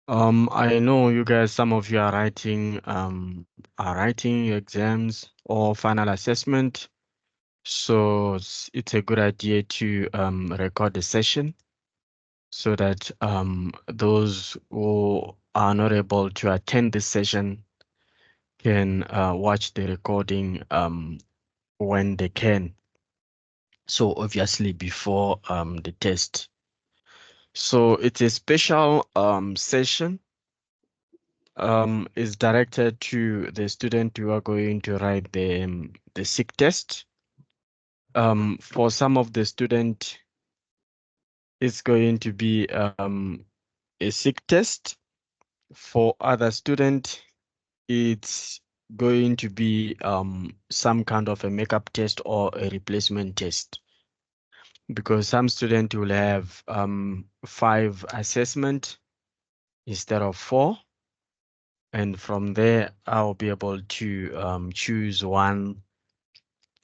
I know you guys, some of you are writing your exams or final assessment. So it's a good idea to record the session so that those who are not able to attend the session can watch the recording when they can. So obviously before the test. So it's a special session is directed to the student who are going to write the SIC test. For some of the student, it's going to be a SIC test. For other student, it's going to be some kind of a makeup test or a replacement test. Because some student will have 5 assessment instead of 4. And from there, I'll be able to choose one,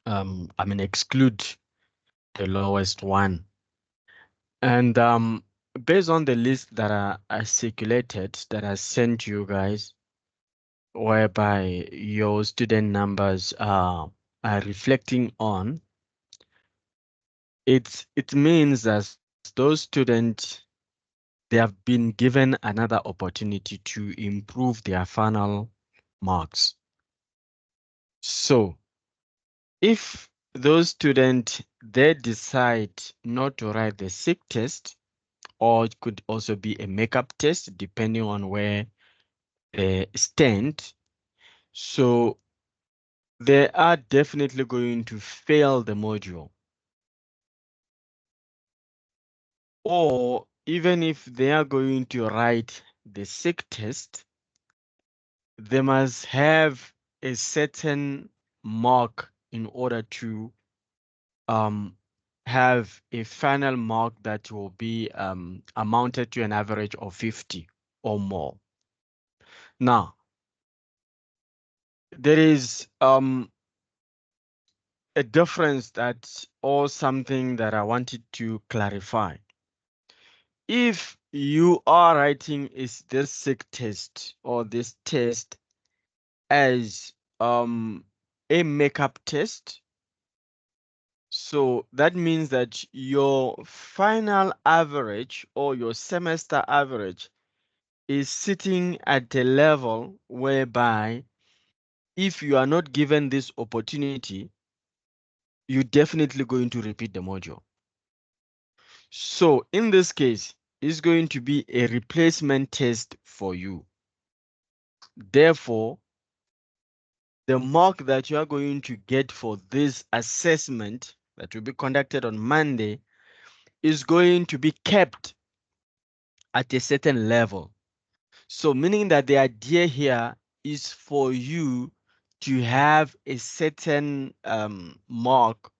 exclude the lowest one. And based on the list that are circulated, that I sent you guys, whereby your student numbers are reflecting on, it means that those students, they have been given another opportunity to improve their final marks. So if those students, they decide not to write the SIC test, or it could also be a makeup test, depending on where they stand. So they are definitely going to fail the module. Or even if they are going to write the SIC test, they must have a certain mark in order to have a final mark that will be amounted to an average of 50 or more. Now, there is a difference that, or something that I wanted to clarify. If you are writing this SIC test or this test as a makeup test, so that means that your final average or your semester average is sitting at a level whereby if you are not given this opportunity, you're definitely going to repeat the module. So in this case, it's going to be a replacement test for you. Therefore, the mark that you are going to get for this assessment that will be conducted on Monday is going to be kept at a certain level. So meaning that the idea here is for you to have a certain mark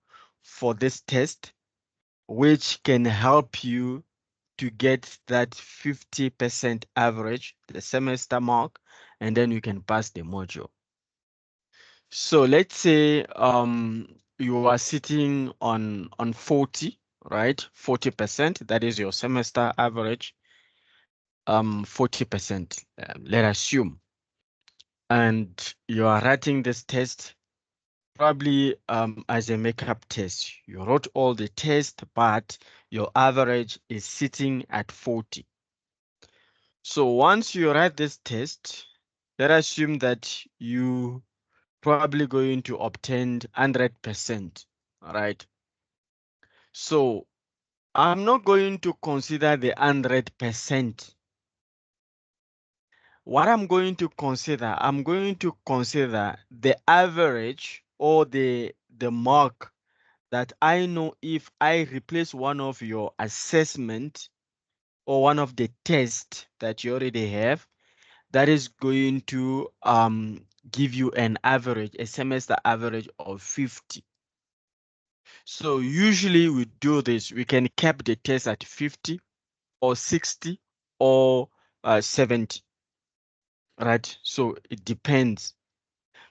for this test, which can help you to get that 50% average, the semester mark, and then you can pass the module. So let's say you are sitting on 40, right? 40%, that is your semester average, 40%, let's assume. And you are writing this test probably as a makeup test. You wrote all the tests, but your average is sitting at 40. So once you write this test, let's assume that you probably going to obtain 100%, all right? So I'm not going to consider the 100%. What I'm going to consider, I'm going to consider the average or the mark that I know if I replace one of your assessment or one of the tests that you already have, that is going to give you an average, a semester average of 50. So usually we do this, we can cap the test at 50 or 60 or 70, right? So it depends.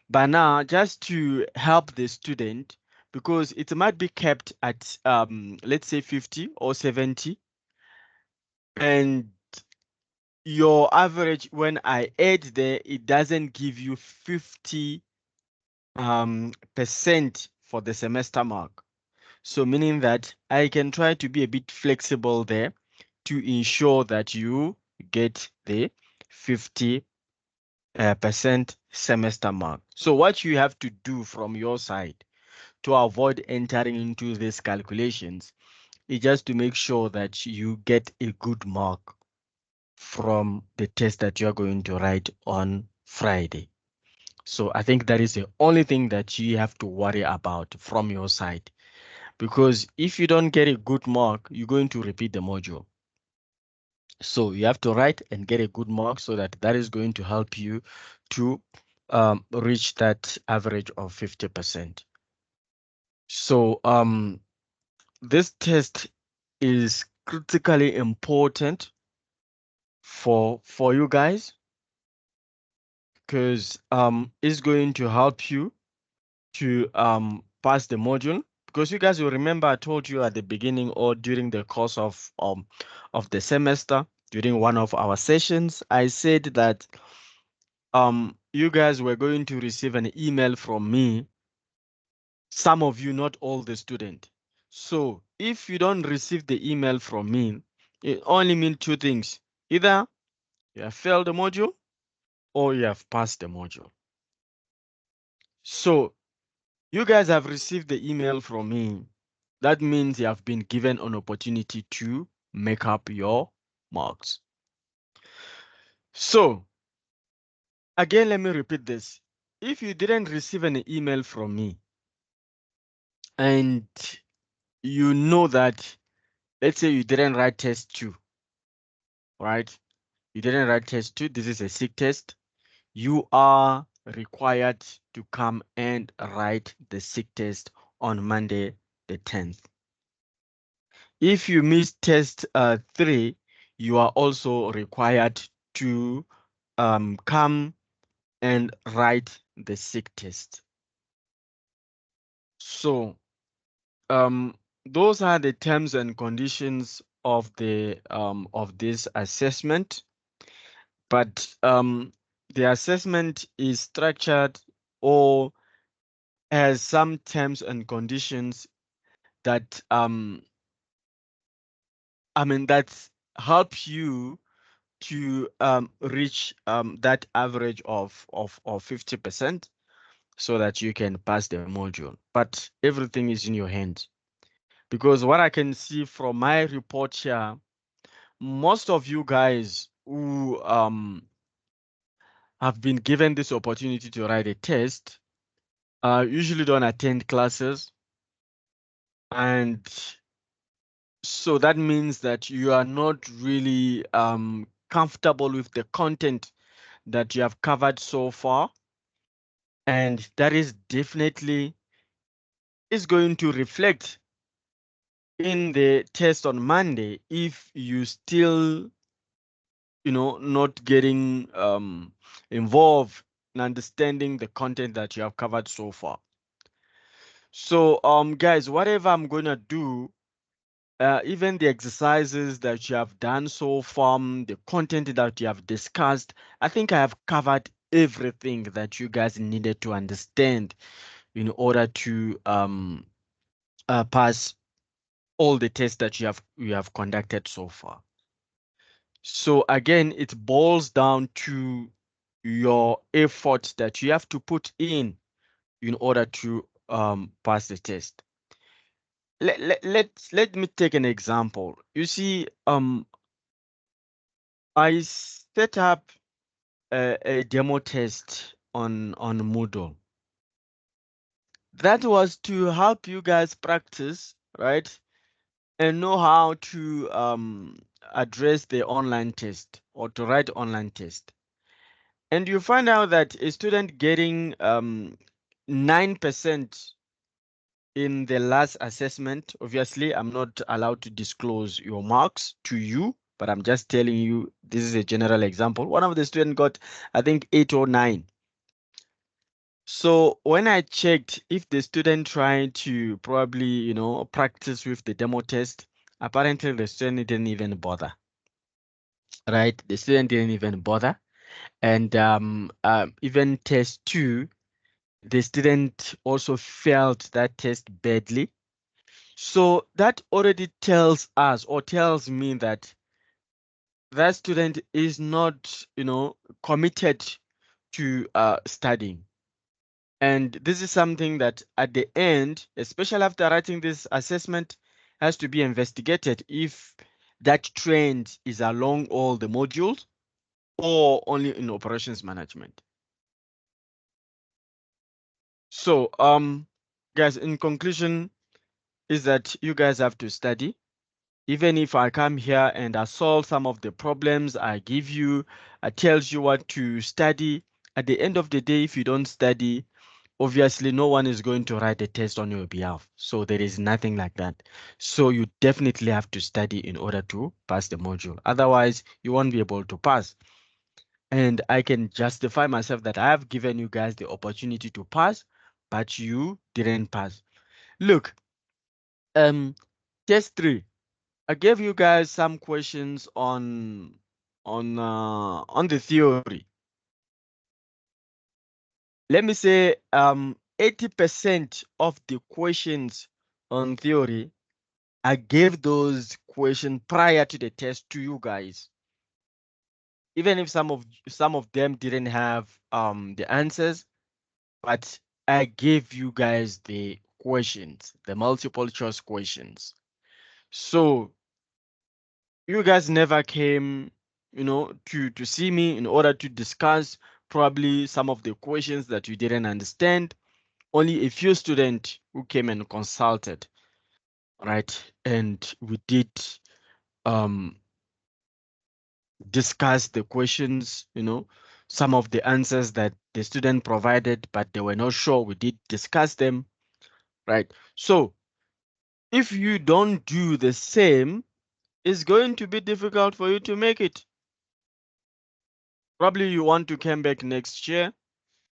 But now just to help the student, because it might be kept at let's say 50 or 70, and your average, when I add there, it doesn't give you 50 percent for the semester mark. So meaning that I can try to be a bit flexible there to ensure that you get the 50 percent semester mark. So what you have to do from your side to avoid entering into these calculations is just to make sure that you get a good mark from the test that you're going to write on Friday. So I think that is the only thing that you have to worry about from your side. Because if you don't get a good mark, you're going to repeat the module. So you have to write and get a good mark so that that is going to help you to reach that average of 50%. So this test is critically important for you guys because it's going to help you to pass the module, because you guys will remember I told you at the beginning or during the course of the semester, during one of our sessions, I said that you guys were going to receive an email from me, some of you, not all the student. So if you don't receive the email from me, it only means two things: either you have failed the module or you have passed the module. So you guys have received the email from me. That means you have been given an opportunity to make up your marks. So again, let me repeat this. If you didn't receive an email from me and you know that, let's say you didn't write test 2, right? You didn't write test 2. This is a sick test. You are required to come and write the sick test on Monday, the 10th. If you miss test 3, you are also required to come and write the sick test. So those are the terms and conditions of this assessment. But the assessment is structured or has some terms and conditions that that help you to reach that average of 50% so that you can pass the module. But everything is in your hands. Because what I can see from my report here, most of you guys who have been given this opportunity to write a test usually don't attend classes. And so that means that you are not really comfortable with the content that you have covered so far. And that is definitely is going to reflect in the test on Monday if you still, not getting involved in understanding the content that you have covered so far. So guys, whatever I'm gonna do, even the exercises that you have done so far, the content that you have discussed, I think I have covered everything that you guys needed to understand in order to pass all the tests that you have conducted so far. So again, it boils down to your effort that you have to put in order to pass the test. Let me take an example. You see, I set up a demo test on Moodle. That was to help you guys practice, right? And know how to address the online test or to write online test. And you find out that a student getting 9% in the last assessment. Obviously, I'm not allowed to disclose your marks to you, but I'm just telling you this is a general example. One of the students got, I think, 8 or 9. So when I checked if the student trying to probably, practice with the demo test, apparently the student didn't even bother. right? The student didn't even bother. And even test 2, the student also failed that test badly. So that already tells us, or tells me, that that student is not, committed to studying. And this is something that at the end, especially after writing this assessment, has to be investigated if that trend is along all the modules or only in operations management. So, guys, in conclusion, is that you guys have to study. Even if I come here and I solve some of the problems I give you, I tells you what to study. At the end of the day, if you don't study, obviously no one is going to write a test on your behalf. So there is nothing like that. So you definitely have to study in order to pass the module. Otherwise, you won't be able to pass. And I can justify myself that I have given you guys the opportunity to pass, but you didn't pass. Look, um, test 3. I gave you guys some questions on the theory. Let me say 80% of the questions on theory, I gave those questions prior to the test to you guys. Even if some of them didn't have the answers, but I gave you guys the questions, the multiple choice questions. So you guys never came, to see me in order to discuss probably some of the questions that you didn't understand. Only a few students who came and consulted, right? And we did um discuss the questions, some of the answers that the student provided, but they were not sure. We did discuss them, right? So if you don't do the same, it's going to be difficult for you to make it. Probably you want to come back next year.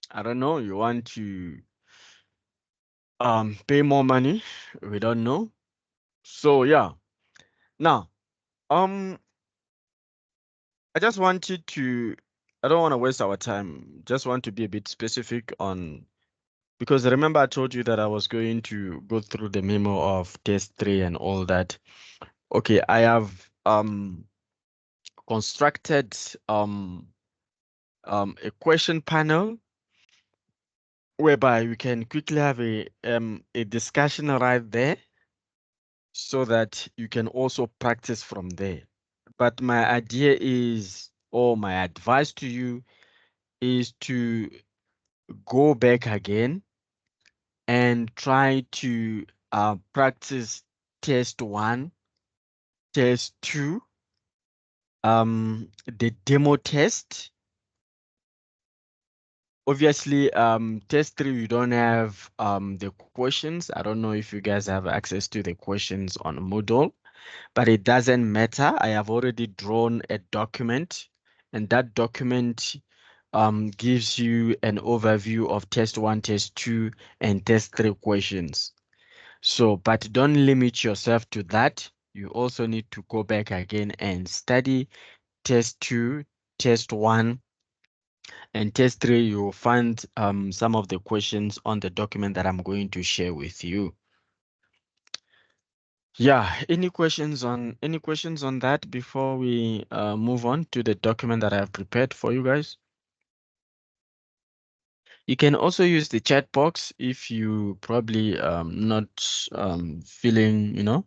I don't know. You want to pay more money. We don't know. So yeah. Now, um, I just wanted to. I don't want to waste our time. Just want to be a bit specific on, because remember I told you that I was going to go through the memo of test 3 and all that. Okay, I have constructed a question panel whereby we can quickly have a discussion right there so that you can also practice from there. But my idea is, or my advice to you is to go back again and try to practice test 1, test 2, the demo test. Obviously, test 3, you don't have the questions. I don't know if you guys have access to the questions on Moodle, but it doesn't matter. I have already drawn a document, and that document gives you an overview of test 1, test 2, and test 3 questions. So, but don't limit yourself to that. You also need to go back again and study test 2, test 1, and test 3. You'll find some of the questions on the document that I'm going to share with you. Yeah, any questions on that before we move on to the document that I have prepared for you guys? You can also use the chat box if you probably not feeling,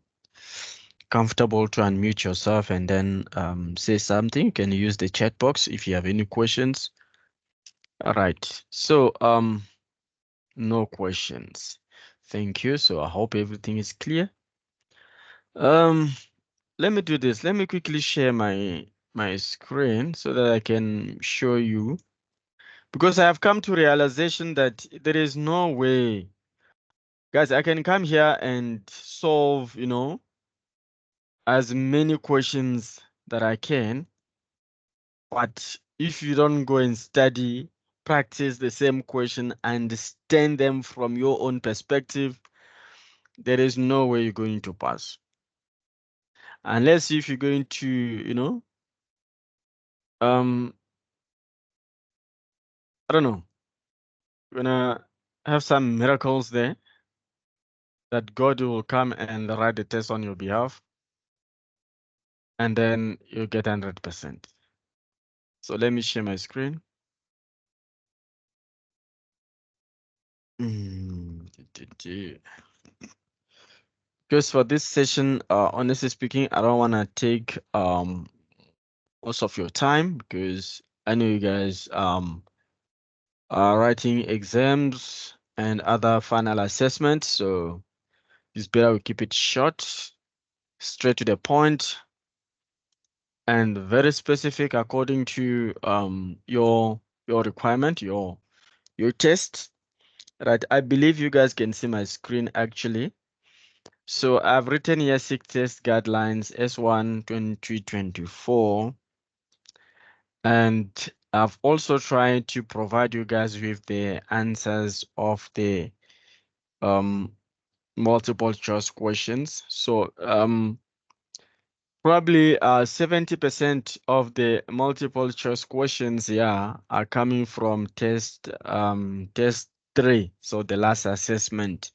comfortable to unmute yourself and then say something. You can use the chat box if you have any questions. All right. So no questions. Thank you. So I hope everything is clear. Um, let me do this. Let me quickly share my screen so that I can show you, because I have come to realization that there is no way, guys, I can come here and solve, as many questions that I can, but if you don't go and study, practice the same question, understand them from your own perspective, there is no way you're going to pass. Unless if you're going to, I don't know. We're gonna have some miracles there that God will come and write the test on your behalf, and then you get 100%. So let me share my screen. Because for this session, honestly speaking, I don't want to take most of your time because I know you guys are writing exams and other final assessments. So it's better we keep it short, straight to the point, and very specific according to your requirement, your test. Right. I believe you guys can see my screen actually. So I've written here 6 test guidelines S1 2024. And I've also tried to provide you guys with the answers of the um, multiple choice questions. So probably 70% of the multiple choice questions here are coming from test 3, so the last assessment,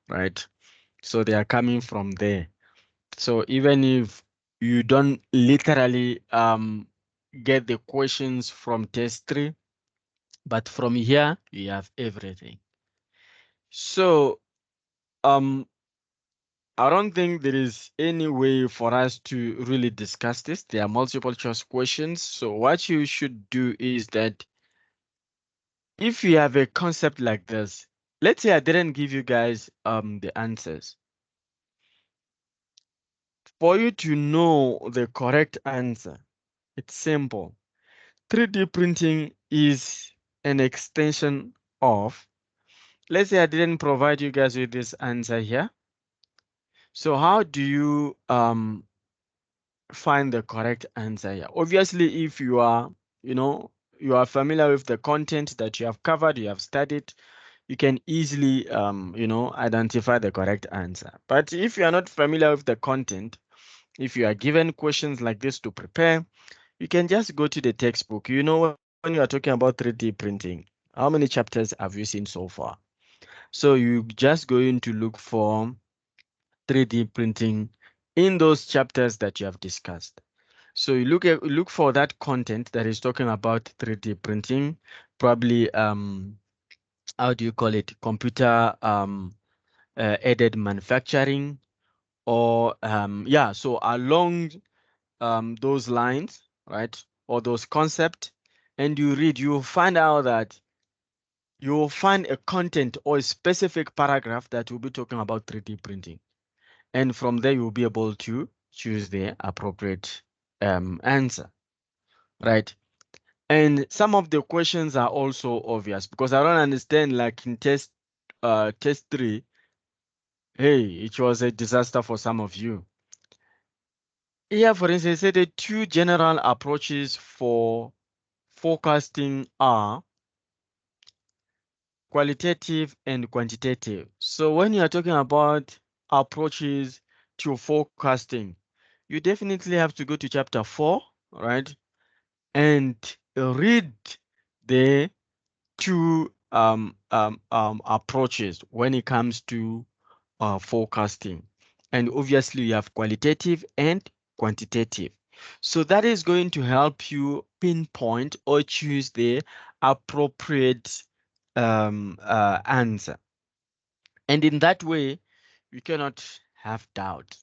right? So they are coming from there. So even if you don't literally get the questions from test 3, but from here you have everything. So I don't think there is any way for us to really discuss this. There are multiple choice questions. So what you should do is that if you have a concept like this, let's say I didn't give you guys the answers. For you to know the correct answer, it's simple. 3D printing is an extension of, let's say I didn't provide you guys with this answer here. So how do you find the correct answer here? Obviously, if you are, you are familiar with the content that you have covered, you have studied, you can easily, identify the correct answer. But if you are not familiar with the content, if you are given questions like this to prepare, you can just go to the textbook. You know, when you are talking about 3D printing, how many chapters have you seen so far? So you just going to look for 3D printing in those chapters that you have discussed. So you look for that content that is talking about 3D printing, probably how do you call it? Computer aided manufacturing, or yeah, so along those lines, right? Or those concepts, and you read, you will find out that you will find a content or a specific paragraph that will be talking about 3D printing. And from there, you'll be able to choose the appropriate answer, right? And some of the questions are also obvious because I don't understand, like in test 3, hey, it was a disaster for some of you. Here, for instance, say the 2 general approaches for forecasting are qualitative and quantitative. So when you are talking about approaches to forecasting, you definitely have to go to chapter 4, right? And read the 2 approaches when it comes to forecasting. And obviously you have qualitative and quantitative. So that is going to help you pinpoint or choose the appropriate answer. And in that way, you cannot have doubt,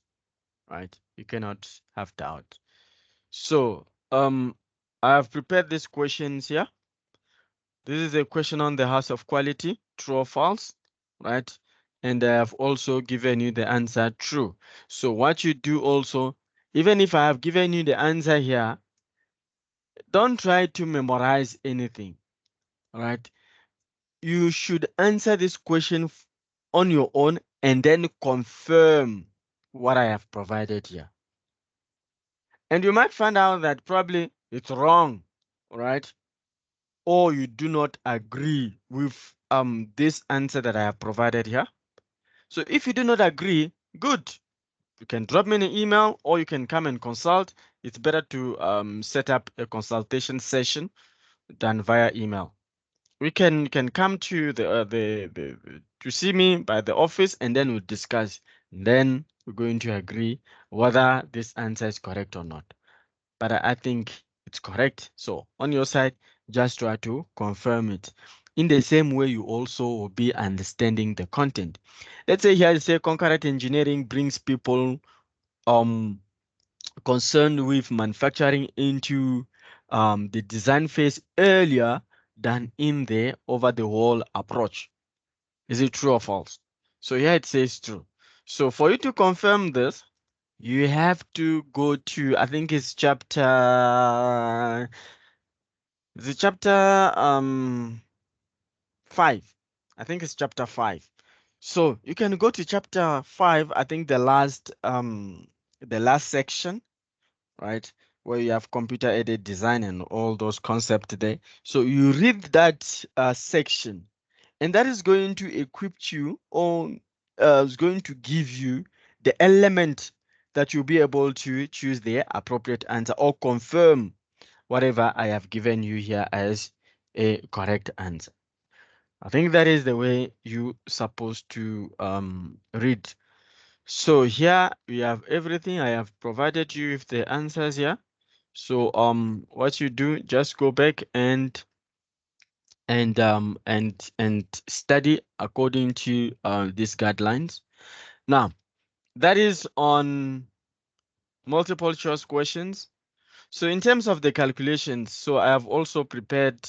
right? You cannot have doubt. So I have prepared these questions here. This is a question on the house of quality, true or false, right? And I have also given you the answer true. So what you do also, even if I have given you the answer here, don't try to memorize anything, right? You should answer this question on your own and then confirm what I have provided here. And you might find out that probably it's wrong, right? Or you do not agree with this answer that I have provided here. So if you do not agree, good. You can drop me an email or you can come and consult. It's better to set up a consultation session than via email. We can come to to see me by the office, and then we'll discuss. Then we're going to agree whether this answer is correct or not. But I think it's correct. So on your side, just try to confirm it. In the same way, you also will be understanding the content. Let's say here, say concurrent engineering brings people um concerned with manufacturing into the design phase earlier than in the over the whole approach. Is it true or false? So here it says true. So for you to confirm this, you have to go to, I think it's chapter, the chapter 5. I think it's chapter 5. So you can go to chapter 5, I think the last section, right? Where you have computer aided design and all those concepts there. So you read that section, and that is going to equip you on, is going to give you the element that you'll be able to choose the appropriate answer or confirm whatever I have given you here as a correct answer. I think that is the way you supposed to read. So here we have everything. I have provided you with the answers here. So what you do, just go back and study according to these guidelines. Now that is on multiple choice questions. So in terms of the calculations, so I have also prepared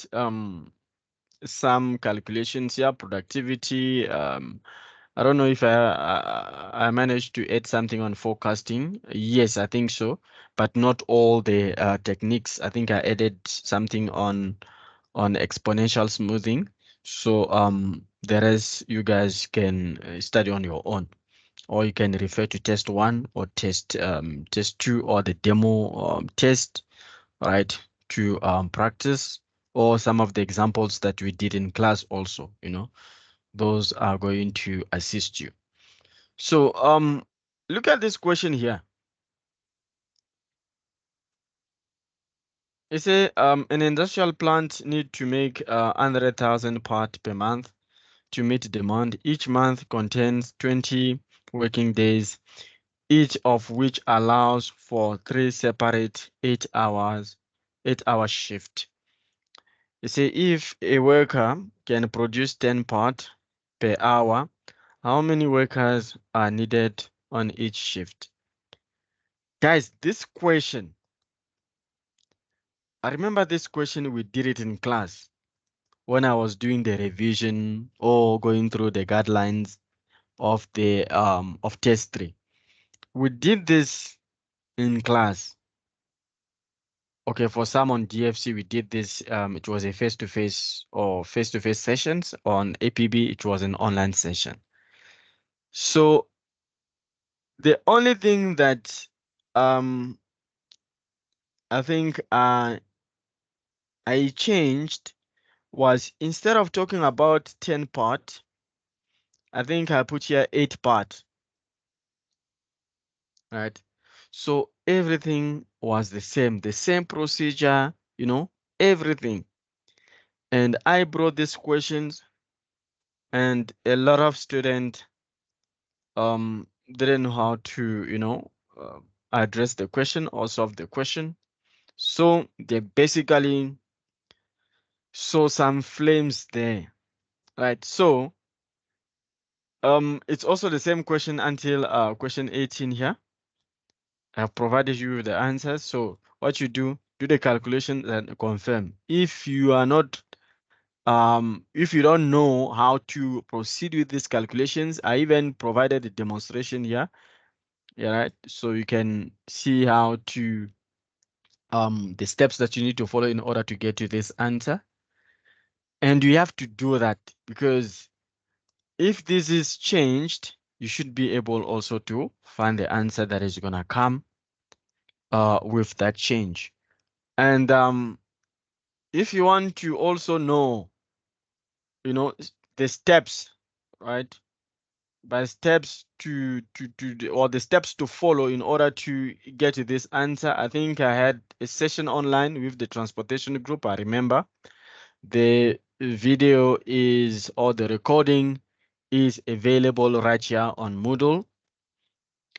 some calculations here, productivity. I don't know if I managed to add something on forecasting. Yes, I think so, but not all the techniques. I think I added something on exponential smoothing. So the rest you guys can study on your own, or you can refer to test 1 or test 2 or the demo test, right, to practice, or some of the examples that we did in class also, those are going to assist you. So look at this question here. It says an industrial plant need to make 100,000 parts per month to meet demand. Each month contains 20 working days, each of which allows for 3 separate 8-hour shift. You say if a worker can produce 10 parts per hour, how many workers are needed on each shift? Guys, this question, I remember this question, we did it in class when I was doing the revision or going through the guidelines of the of test 3. We did this in class. Okay, for some on DFC, we did this. It was a face-to-face sessions. On APB, it was an online session. So the only thing that I think I changed was, instead of talking about 10 part, I think I put here 8 part, right? So everything was the same procedure, everything. And I brought these questions, and a lot of students didn't know how to, address the question or solve the question. So they basically saw some flames there, right? So it's also the same question until question 18 here. I have provided you with the answers. So what you do the calculation and confirm. If you are not, if you don't know how to proceed with these calculations, I even provided a demonstration here. Yeah, right. So you can see how to, the steps that you need to follow in order to get to this answer. And you have to do that because if this is changed, you should be able also to find the answer that is gonna come with that change. And if you want to also know, the steps, right? by steps or the steps to follow in order to get to this answer. I think I had a session online with the transportation group. I remember the video is, or the recording is available right here on Moodle.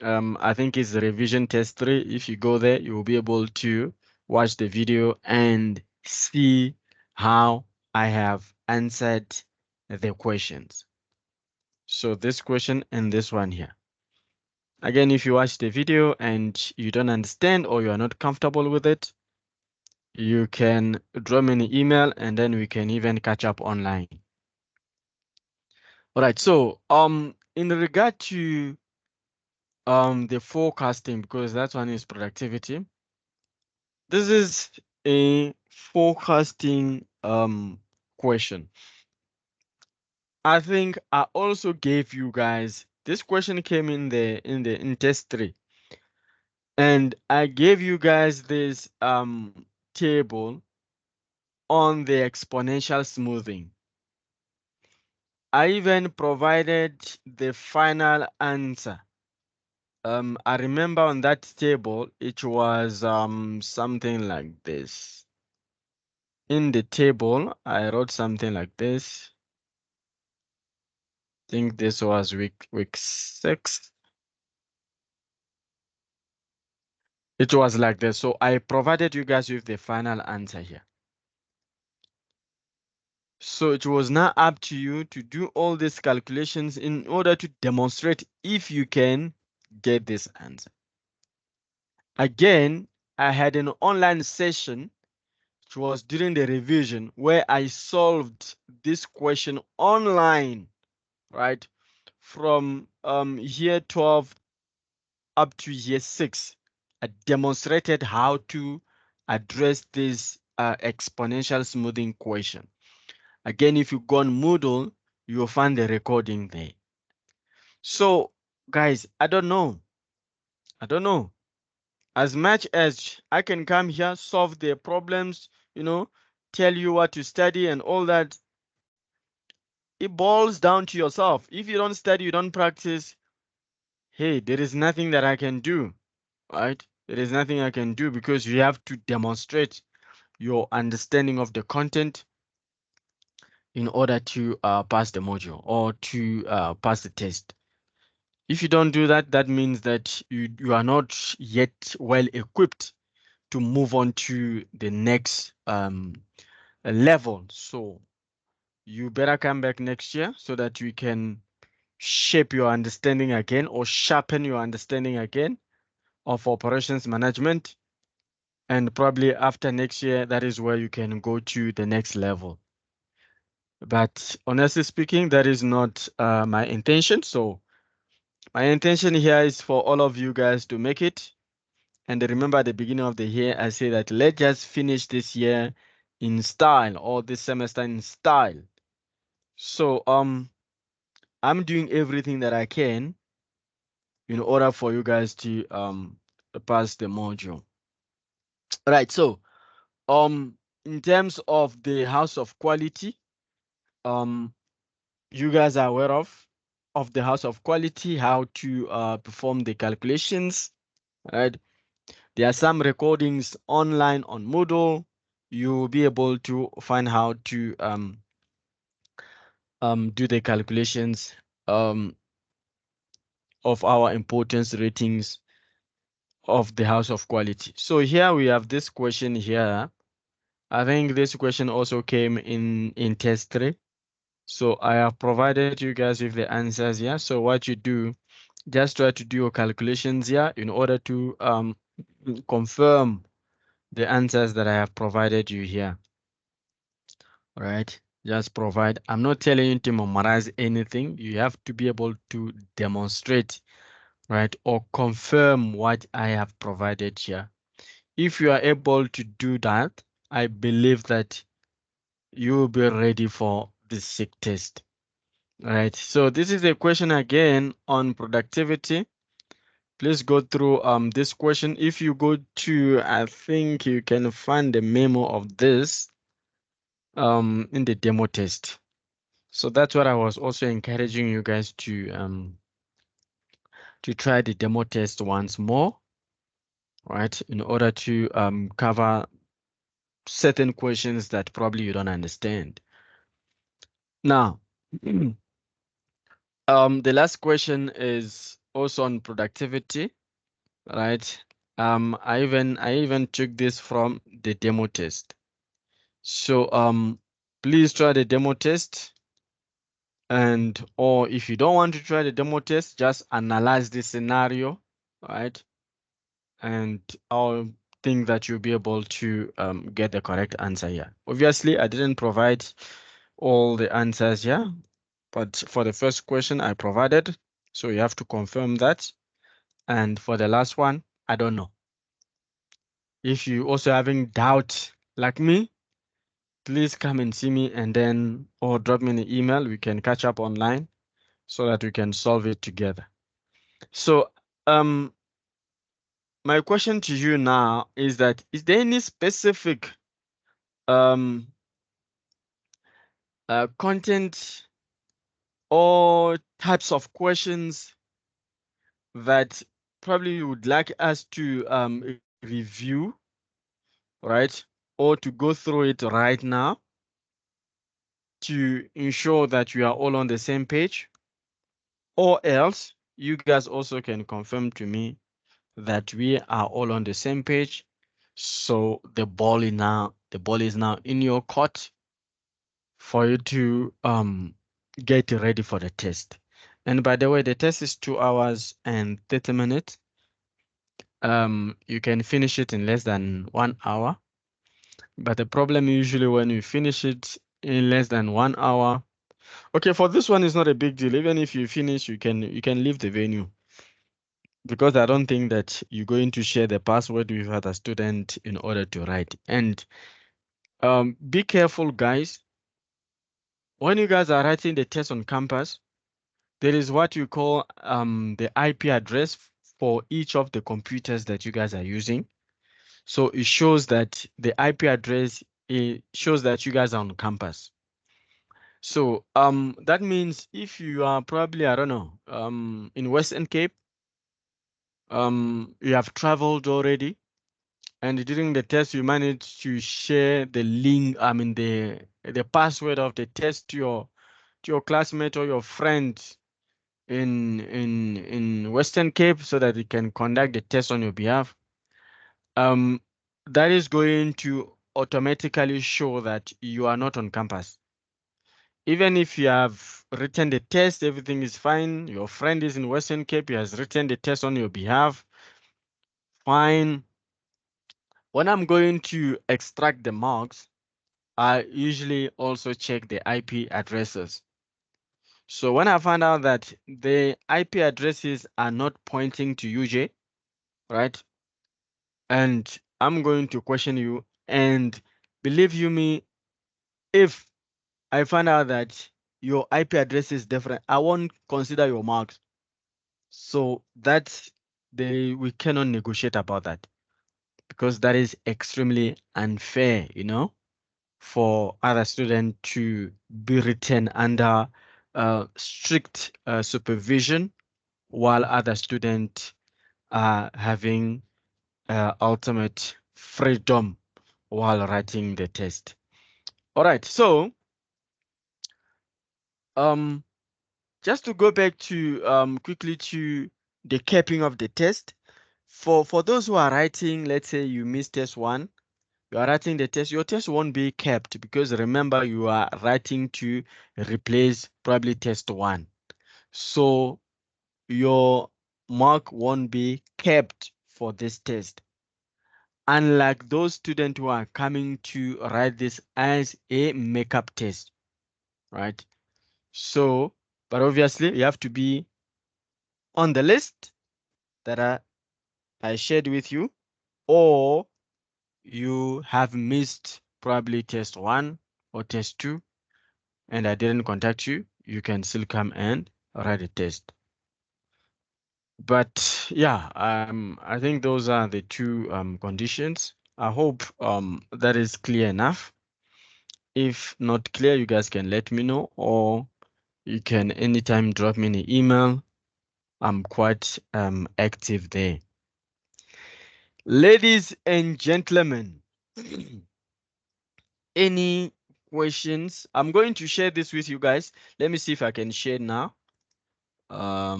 I think it's revision test 3. If you go there, you will be able to watch the video and see how I have answered the questions. So this question and this one here. Again, if you watch the video and you don't understand or you are not comfortable with it, you can drop me an email and then we can even catch up online. All right, so in regard to the forecasting, because that one is productivity. This is a forecasting question. I think I also gave you guys this question came in test 3. And I gave you guys this table on the exponential smoothing. I even provided the final answer. I remember on that table, it was something like this. In the table, I wrote something like this. I think this was week 6. It was like this. So I provided you guys with the final answer here. So it was now up to you to do all these calculations in order to demonstrate if you can get this answer. Again, I had an online session, which was during the revision, where I solved this question online, right? From year 12 up to year 6. I demonstrated how to address this exponential smoothing question. Again, if you go on Moodle, you will find the recording there. So, guys, I don't know. As much as I can come here, solve the problems, tell you what to study and all that, it boils down to yourself. If you don't study, you don't practice, hey, there is nothing that I can do, right? There is nothing I can do because you have to demonstrate your understanding of the content in order to pass the module or to pass the test. If you don't do that, that means that you are not yet well equipped to move on to the next level. So you better come back next year so that you can shape your understanding again or sharpen your understanding again of operations management. And probably after next year, that is where you can go to the next level. But honestly speaking, that is not my intention. So my intention here is for all of you guys to make it. And remember at the beginning of the year, I say that let's just finish this year in style or this semester in style. So I'm doing everything that I can in order for you guys to pass the module. All right, so in terms of the house of quality, um you guys are aware of the house of quality, how to perform the calculations, right? There are some recordings online on Moodle. You will be able to find how to do the calculations of our importance ratings of the house of quality. So here we have this question here. I think this question also came in test 3. So I have provided you guys with the answers here. So what you do, just try to do your calculations here in order to confirm the answers that I have provided you here. All right, just provide. I'm not telling you to memorize anything. You have to be able to demonstrate, right, or confirm what I have provided here. If you are able to do that, I believe that you will be ready for the SIC test. All right, so this is a question again on productivity. Please go through this question. If you go to, I think you can find the memo of this in the demo test. So that's what I was also encouraging you guys to try the demo test once more, right? In order to cover certain questions that probably you don't understand. Now, the last question is also on productivity, right? I even took this from the demo test. So please try the demo test, and or if you don't want to try the demo test, just analyze the scenario, right? And I'll think that you'll be able to get the correct answer here. Obviously, I didn't provide all the answers here, but for the first question I provided, so you have to confirm that. And for the last one, I don't know. If you also having doubt like me, please come and see me and then or drop me an email. We can catch up online so that we can solve it together. So my question to you now is that is there any specific um content or types of questions that probably you would like us to review, right? Or to go through it right now to ensure that we are all on the same page? Or else you guys also can confirm to me that we are all on the same page. So the ball is now in your court for you to get ready for the test. And by the way, the test is 2 hours and 30 minutes. You can finish it in less than 1 hour. But the problem usually when you finish it in less than 1 hour. Okay, for this one, it's not a big deal. Even if you finish, you can leave the venue, because I don't think that you're going to share the password with other student in order to write. And be careful, guys. When you guys are writing the test on campus, there is what you call the IP address for each of the computers that you guys are using. So it shows that the IP address, it shows that you guys are on campus. So that means if you are probably, I don't know, in Western Cape, you have traveled already, and during the test you managed to share the link, I mean the password of the test to your classmate or your friend in Western Cape so that they can conduct the test on your behalf. That is going to automatically show that you are not on campus. Even if you have written the test, everything is fine. Your friend is in Western Cape, he has written the test on your behalf. Fine. When I'm going to extract the marks, I usually also check the IP addresses. So when I find out that the IP addresses are not pointing to UJ, right? And I'm going to question you, and believe you me, if I find out that your IP address is different, I won't consider your marks. So that's we cannot negotiate about that, because that is extremely unfair, for other students to be written under strict supervision while other students are having ultimate freedom while writing the test. All right, so um, just to go back to quickly to the capping of the test. For those who are writing, let's say you missed test one, you are writing the test, your test won't be kept, because remember you are writing to replace probably test one. So your mark won't be kept for this test. Unlike those students who are coming to write this as a makeup test, right? So, but obviously you have to be on the list that I shared with you, or you have missed probably test one or test two, and I didn't contact you, you can still come and write a test. But yeah, I think those are the two conditions. I hope that is clear enough. If not clear, you guys can let me know, or You can anytime drop me an email. I'm quite active there. Ladies and gentlemen, any questions? I'm going to share this with you guys. Let me see if I can share now. Let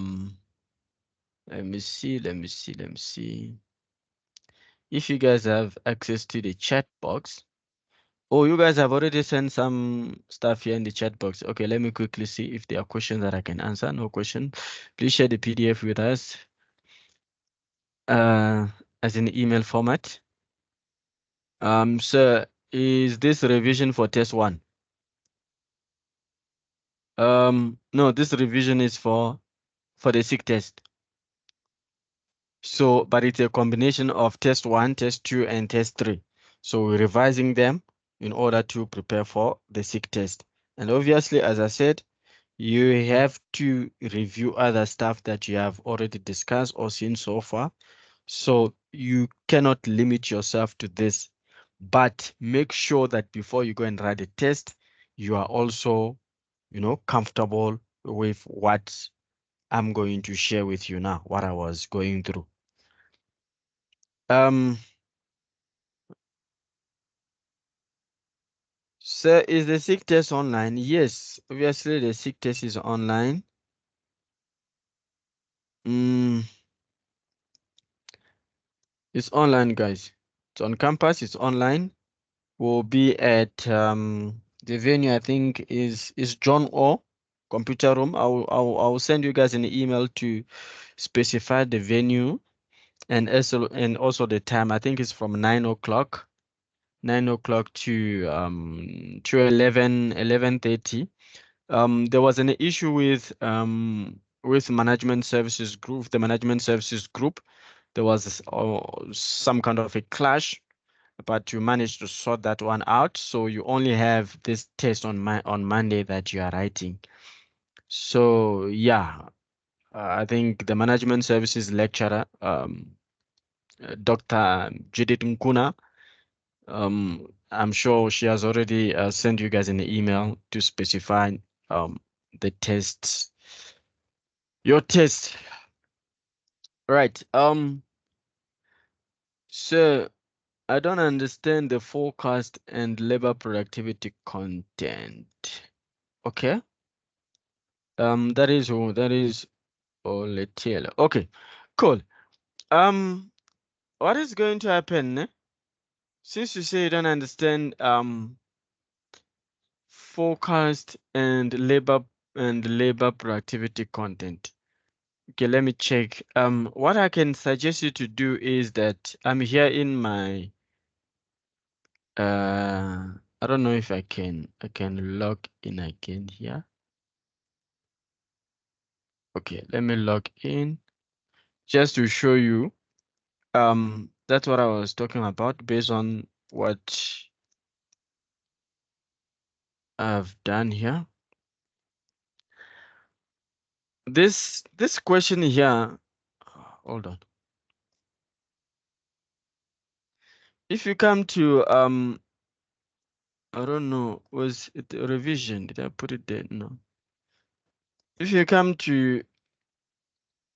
me see, let me see, let me see. If you guys have access to the chat box. Oh, you guys have already sent some stuff here in the chat box. Okay, let me quickly see if there are questions that I can answer. No question. Please share the PDF with us uh, as an email format. Sir, is this revision for test one? No, this revision is for the SIG test. So, but it's a combination of test one, test two, and test three. So we're revising them in order to prepare for the SIG test. And obviously, as I said, you have to review other stuff that you have already discussed or seen so far. So you cannot limit yourself to this, but make sure that before you go and write a test, you are also, comfortable with what I'm going to share with you now, what I was going through. So is the SIG test online? Yes, obviously the SIG test is online. It's online, guys. It's on campus, it's online. We'll be at the venue, I think is John O computer room. I'll send you guys an email to specify the venue and also the time. I think it's from 9 o'clock. 9 o'clock to 11:30. There was an issue with management services group, the management services group. There was some kind of a clash, but you managed to sort that one out. So you only have this test on Monday that you are writing. So yeah, I think the management services lecturer, Dr. Judith Nkuna, I'm sure she has already sent you guys an email to specify the tests, your test. Right. So I don't understand the forecast and labor productivity content. Okay. That is Oletiela. Okay, cool. Um, what is going to happen, since you say you don't understand forecast and labor productivity content? Okay, let me check. What I can suggest you to do is that I'm here in my I don't know if I can log in again here. Okay, let me log in just to show you. That's what I was talking about based on what I've done here. This question here, hold on. If you come to I don't know, was it a revision? Did I put it there? No. If you come to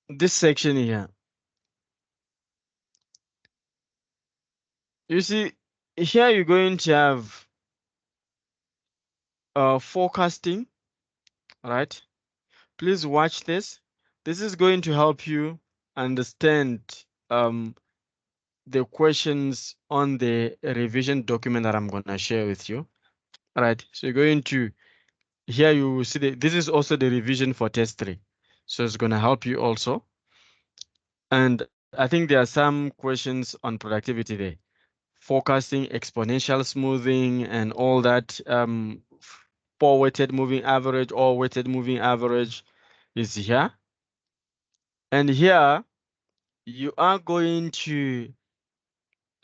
this section here, you see here you're going to have forecasting, right? Please watch this. This is going to help you understand the questions on the revision document that I'm going to share with you. All right, so you're going to, here you will see this is also the revision for test 3. So it's going to help you also. And I think there are some questions on productivity there. Forecasting, exponential smoothing, and all that. Four-weighted moving average or weighted moving average is here. And here you are going to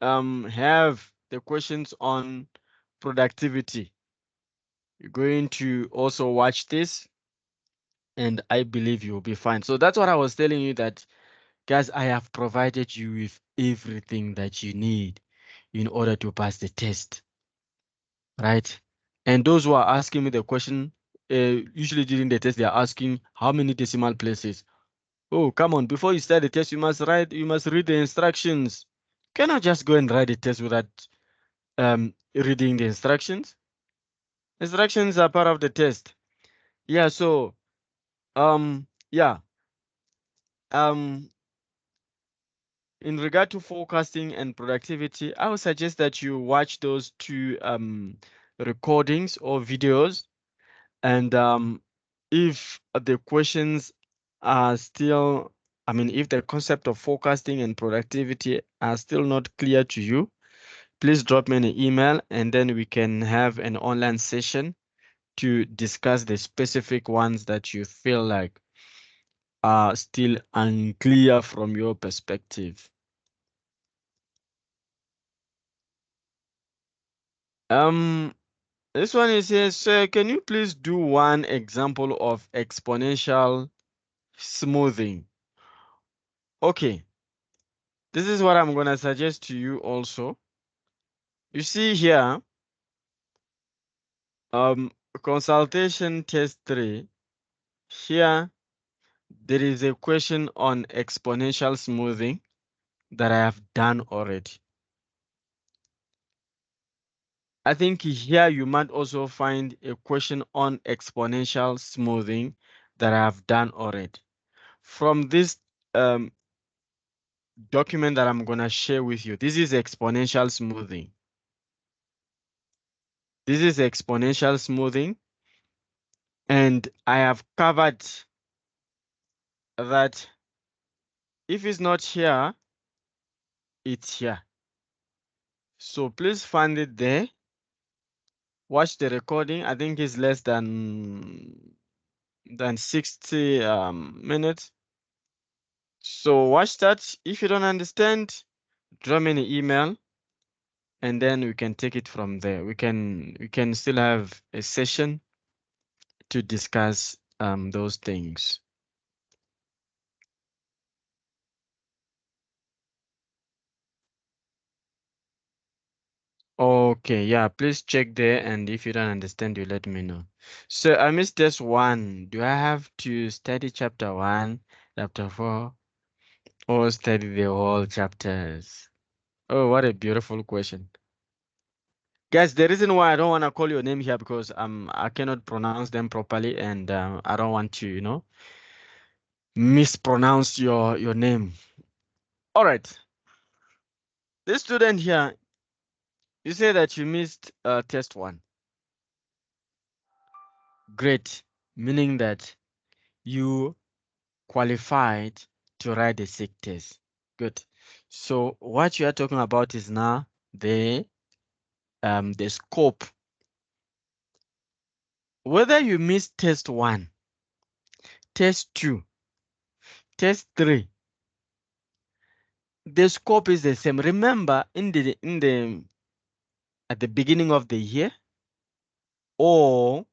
have the questions on productivity. You're going to also watch this, and I believe you'll be fine. So that's what I was telling you, that, guys, I have provided you with everything that you need in order to pass the test, right? And those who are asking me the question, usually during the test they are asking how many decimal places. Oh, come on! Before you start the test, you must read the instructions. You cannot just go and write the test without reading the instructions. Instructions are part of the test. Yeah. So yeah. Um, in regard to forecasting and productivity, I would suggest that you watch those two recordings or videos. And if the questions are still, I mean, if the concept of forecasting and productivity are still not clear to you, please drop me an email and then we can have an online session to discuss the specific ones that you feel like are still unclear from your perspective. Um, this one is here, sir, can you please do one example of exponential smoothing? Okay, this is what I'm gonna suggest to you also. You see here, um, consultation test 3. Here, there is a question on exponential smoothing that I have done already. I think here you might also find a question on exponential smoothing that I have done already. From this um, document that I'm gonna share with you, this is exponential smoothing. This is exponential smoothing, and I have covered that if it's not here, it's here. So please find it there. Watch the recording. I think it's less than 60 minutes. So watch that. If you don't understand, drop me an email and then we can take it from there. We can still have a session to discuss those things. Okay, yeah, please check there, and if you don't understand, you let me know. So I missed this one. Do I have to study chapter 1, chapter 4, or study the whole chapters? Oh, what a beautiful question. Guys, the reason why I don't want to call your name here because I cannot pronounce them properly, and I don't want to, mispronounce your name. All right. This student here, you say that you missed test 1. Great, meaning that you qualified to write the SIC test. Good. So what you are talking about is now the scope. Whether you miss test 1, test 2, test 3, the scope is the same. Remember, in the at the beginning of the year or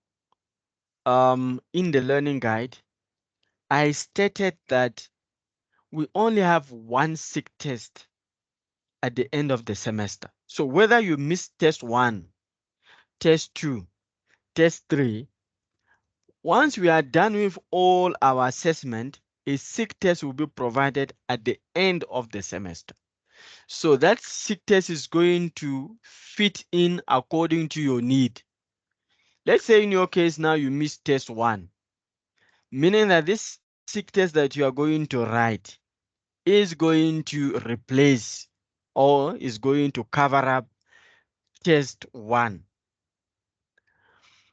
in the learning guide, I stated that we only have one SIC test at the end of the semester. So whether you miss test 1, test 2, test 3, once we are done with all our assessment, a SIC test will be provided at the end of the semester. So that SIC test is going to fit in according to your need. Let's say in your case now you missed test 1, meaning that this SIC test that you are going to write is going to replace or is going to cover up test 1.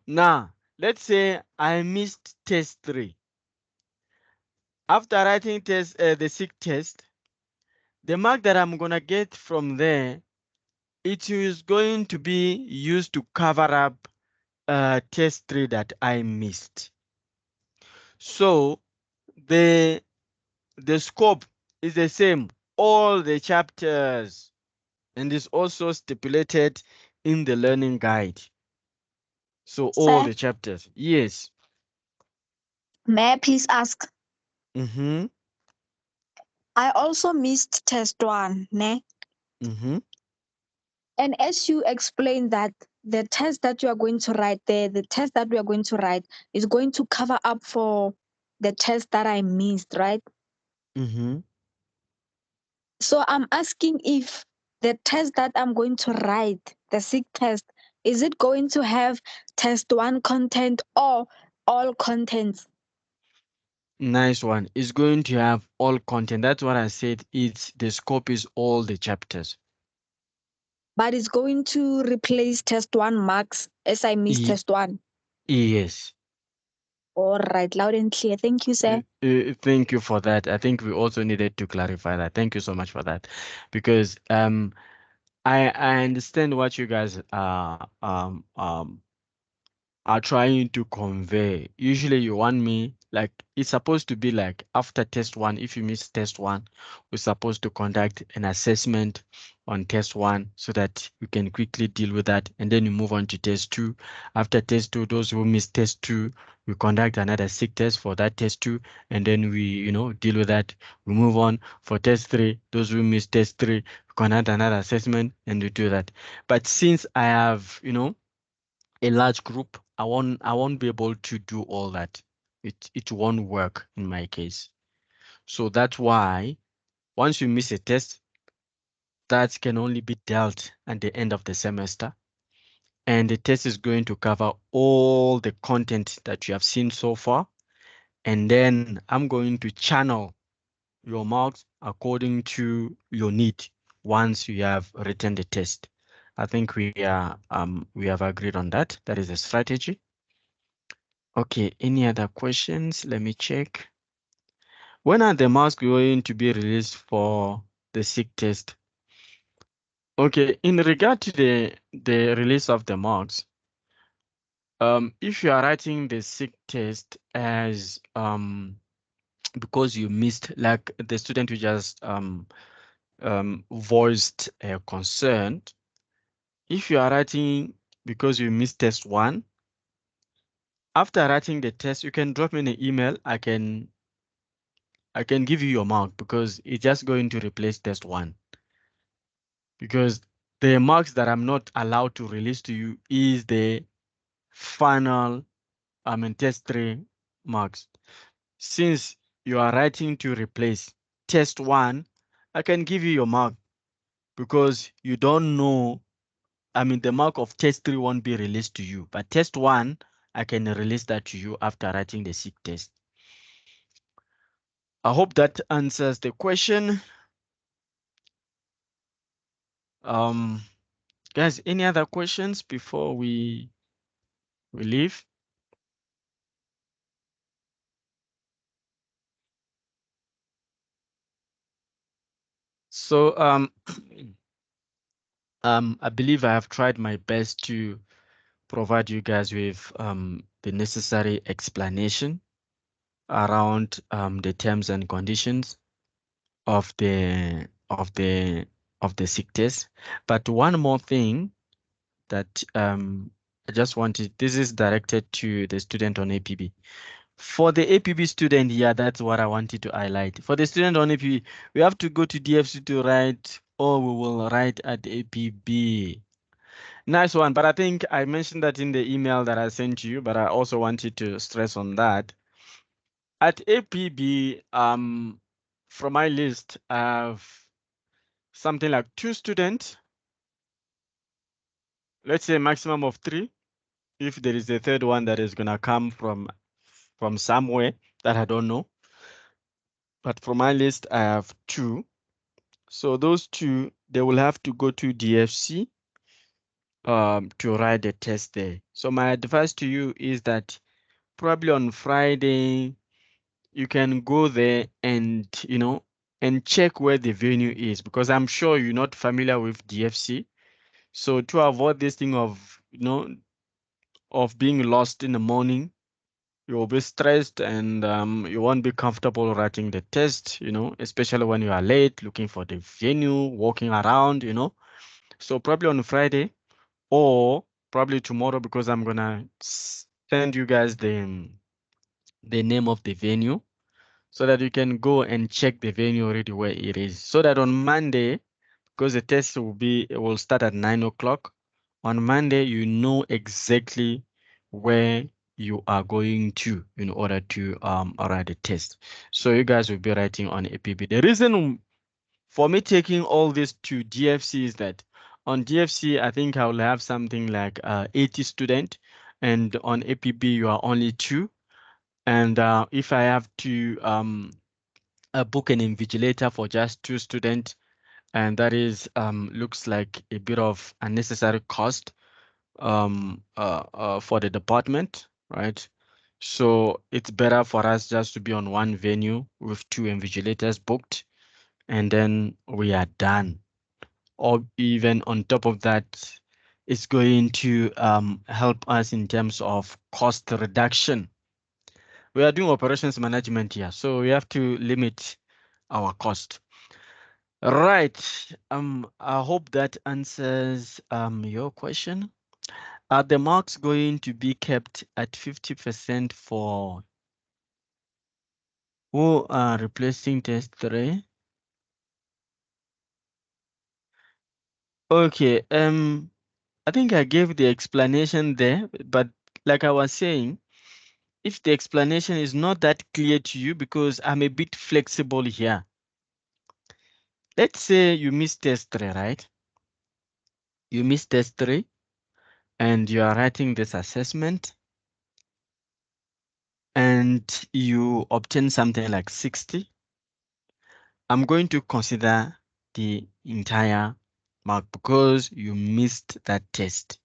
Now, let's say I missed test 3. After writing the SIC test, the mark that I'm gonna get from there, it is going to be used to cover up test 3 that I missed. So the scope is the same, all the chapters, and is also stipulated in the learning guide. So all Sir, the chapters, yes. may I please ask? Mm-hmm. I also missed test 1, ne? Mm-hmm. And as you explained that the test that you are going to write there, the test that we are going to write is going to cover up for the test that I missed, right? Mm-hmm. So I'm asking if the test that I'm going to write, the SIG test, is it going to have test one content or all contents? Nice one. It's going to have all content. That's what I said. It's the scope is all the chapters. But it's going to replace test one marks as I missed Ye- test one. yes. All right, loud and clear. Thank you, sir. Thank you for that. I think we also needed to clarify that. Thank you so much for that, because I understand what you guys are trying to convey. Usually you want me, like, it's supposed to be like after test one, if you miss test one, we're supposed to conduct an assessment on test one so that you can quickly deal with that. And then you move on to test two. After test two, those who miss test two, we conduct another SIG test for that test two. And then we, deal with that. We move on for test three. Those who miss test three, we conduct another assessment and we do that. But since I have, a large group, I won't be able to do all that. It won't work in my case. So that's why once you miss a test, that can only be dealt at the end of the semester. And the test is going to cover all the content that you have seen so far. And then I'm going to channel your marks according to your need once you have written the test. I think we have agreed on that. That is a strategy. Okay, any other questions? Let me check. When are the masks going to be released for the SIG test? Okay, in regard to the release of the marks, if you are writing the SIG test as because you missed, like the student who just voiced a concern, if you are writing because you missed test one, after writing the test, you can drop me an email. I can give you your mark because it's just going to replace test one. Because the marks that I'm not allowed to release to you is the final, test three marks. Since you are writing to replace test one, I can give you your mark because you don't know. The mark of test three won't be released to you, but test one, I can release that to you after writing the SIG test. I hope that answers the question. Um, Guys, any other questions before we leave? So I believe I have tried my best to provide you guys with the necessary explanation around the terms and conditions of the SIG test. But one more thing that I just wanted, this is directed to the student on APB. For the APB student, yeah, that's what I wanted to highlight. For the student on APB, we have to go to DFC to write, or we will write at APB. Nice one. But I think I mentioned that in the email that I sent you, but I also wanted to stress on that. At APB, from my list, I have something like 2 students, let's say maximum of 3. If there is a third one that is gonna come from somewhere that I don't know. But from my list, I have 2. So those 2, they will have to go to DFC to write the test there. So my advice to you is that probably on Friday, you can go there and, and check where the venue is, because I'm sure you're not familiar with DFC. So to avoid this thing of, of being lost in the morning, you'll be stressed and you won't be comfortable writing the test, especially when you are late, looking for the venue, walking around, So probably on Friday or probably tomorrow, because I'm gonna send you guys the name of the venue so that you can go and check the venue already where it is. So that on Monday, because the test will start at 9 o'clock. On Monday, you know exactly where you are going to in order to write the test. So you guys will be writing on APB. The reason for me taking all this to DFC is that on DFC, I think I will have something like 80 students, and on APB, you are only 2. And if I have to book an invigilator for just 2 students, and that is looks like a bit of unnecessary cost for the department, right? So it's better for us just to be on one venue with 2 invigilators booked, and then we are done. Or even on top of that, it's going to help us in terms of cost reduction. We are doing operations management here, so we have to limit our cost. Right. I hope that answers your question. Are the marks going to be kept at 50% for who are replacing test 3? Okay, I think I gave the explanation there, but like I was saying, if the explanation is not that clear to you, because I'm a bit flexible here. Let's say you missed test 3, right? You missed test 3 and you are writing this assessment and you obtain something like 60. I'm going to consider the entire mark because you missed that test,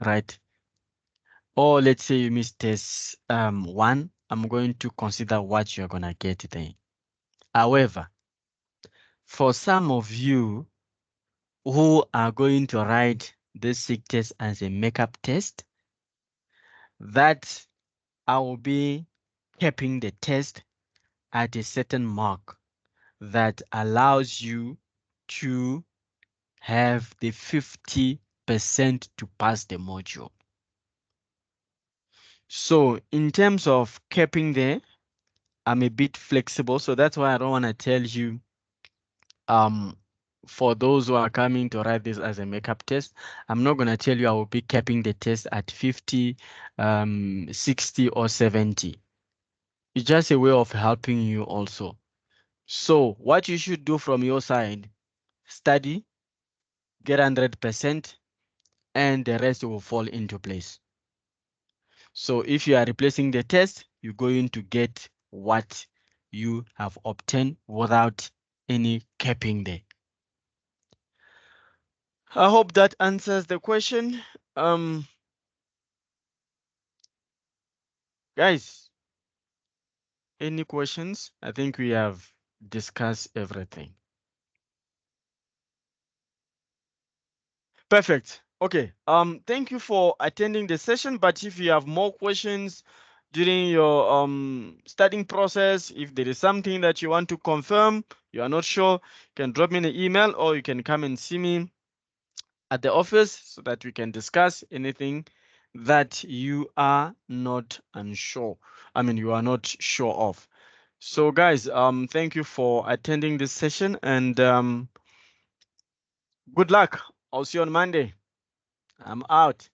right? Or let's say you missed test 1, I'm going to consider what you're gonna get there. However, for some of you who are going to write this SIG test as a makeup test, that I will be capping the test at a certain mark that allows you to have the 50% to pass the module. So in terms of capping there, I'm a bit flexible. So that's why I don't want to tell you, for those who are coming to write this as a makeup test, I'm not going to tell you I will be capping the test at 50, 60 or 70. It's just a way of helping you also. So what you should do from your side, study, get 100%, and the rest will fall into place. So if you are replacing the test, you're going to get what you have obtained without any capping there. I hope that answers the question. Guys, any questions? I think we have discussed everything. Perfect. Okay. Thank you for attending the session. But if you have more questions during your studying process, if there is something that you want to confirm, you are not sure, you can drop me an email or you can come and see me at the office so that we can discuss anything that you are not unsure. I mean, you are not sure of. So guys, thank you for attending this session and good luck. I'll see you on Monday. I'm out.